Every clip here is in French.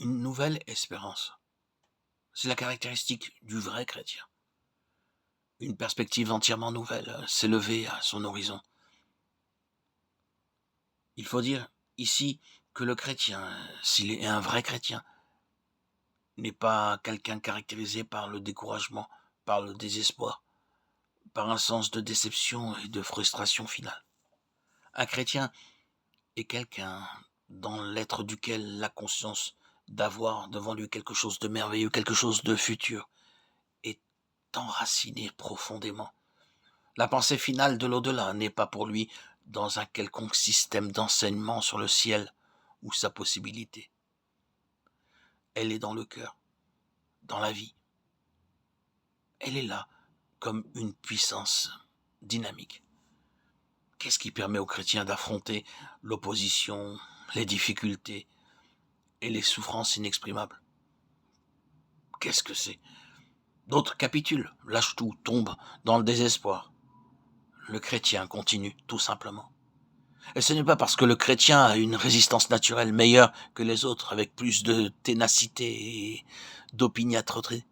Une nouvelle espérance. C'est la caractéristique du vrai chrétien. Une perspective entièrement nouvelle, s'élever à son horizon. Il faut dire ici que le chrétien, s'il est un vrai chrétien, n'est pas quelqu'un caractérisé par le découragement, par le désespoir, par un sens de déception et de frustration finale. Un chrétien est quelqu'un dans l'être duquel la conscience d'avoir devant lui quelque chose de merveilleux, quelque chose de futur, est enraciné profondément. La pensée finale de l'au-delà n'est pas pour lui dans un quelconque système d'enseignement sur le ciel ou sa possibilité. Elle est dans le cœur, dans la vie. Elle est là comme une puissance dynamique. Qu'est-ce qui permet aux chrétiens d'affronter l'opposition, les difficultés et les souffrances inexprimables? Qu'est-ce que c'est? D'autres capitulent, lâchent tout, tombent dans le désespoir. Le chrétien continue, tout simplement. Et ce n'est pas parce que le chrétien a une résistance naturelle meilleure que les autres, avec plus de ténacité et d'opiniâtreté.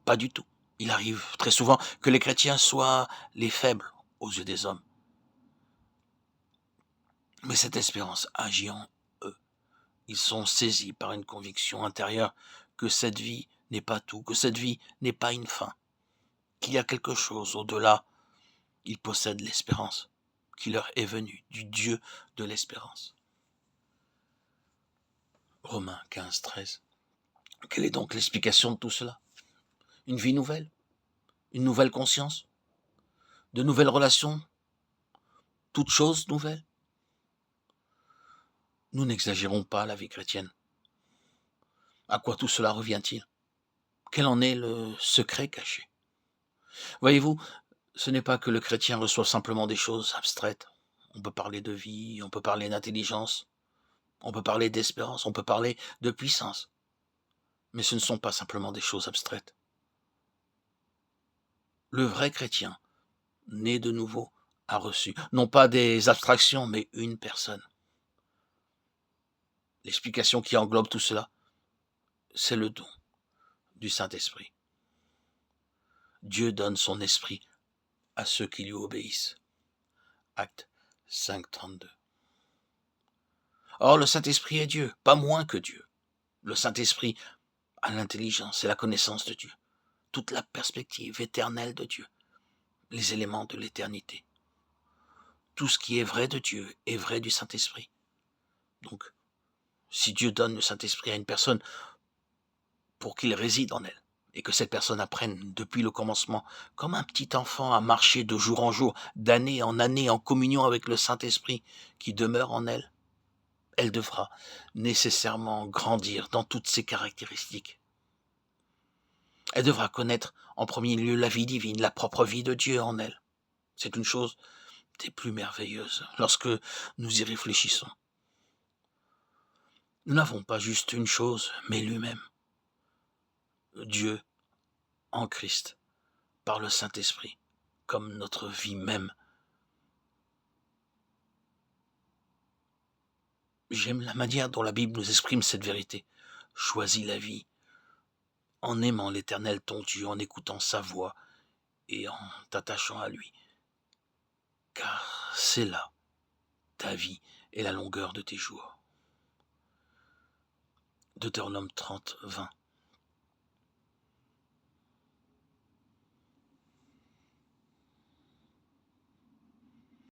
Pas du tout. Il arrive très souvent que les chrétiens soient les faibles aux yeux des hommes. Mais cette espérance agit en eux. Ils sont saisis par une conviction intérieure que cette vie n'est pas tout, que cette vie n'est pas une fin, qu'il y a quelque chose au-delà. Ils possèdent l'espérance qui leur est venue du Dieu de l'espérance. Romains 15, 13. Quelle est donc l'explication de tout cela? Une vie nouvelle? Une nouvelle conscience? De nouvelles relations? Toutes choses nouvelles? Nous n'exagérons pas la vie chrétienne. À quoi tout cela revient-il? Quel en est le secret caché? Voyez-vous, ce n'est pas que le chrétien reçoit simplement des choses abstraites. On peut parler de vie, on peut parler d'intelligence, on peut parler d'espérance, on peut parler de puissance. Mais ce ne sont pas simplement des choses abstraites. Le vrai chrétien, né de nouveau, a reçu, non pas des abstractions, mais une personne. L'explication qui englobe tout cela, c'est le don du Saint-Esprit. Dieu donne son esprit à ceux qui lui obéissent. Acte 5, 32. Or, le Saint-Esprit est Dieu, pas moins que Dieu. Le Saint-Esprit a l'intelligence et la connaissance de Dieu, toute la perspective éternelle de Dieu, les éléments de l'éternité. Tout ce qui est vrai de Dieu est vrai du Saint-Esprit. Donc, si Dieu donne le Saint-Esprit à une personne pour qu'il réside en elle, et que cette personne apprenne depuis le commencement, comme un petit enfant, à marcher de jour en jour, d'année en année, en communion avec le Saint-Esprit qui demeure en elle, elle devra nécessairement grandir dans toutes ses caractéristiques. Elle devra connaître en premier lieu la vie divine, la propre vie de Dieu en elle. C'est une chose des plus merveilleuses lorsque nous y réfléchissons. Nous n'avons pas juste une chose, mais lui-même. Dieu en Christ, par le Saint-Esprit, comme notre vie même. J'aime la manière dont la Bible nous exprime cette vérité. Choisis la vie en aimant l'Éternel ton Dieu, en écoutant sa voix et en t'attachant à lui. Car c'est là ta vie et la longueur de tes jours. Deutéronome 30, 20.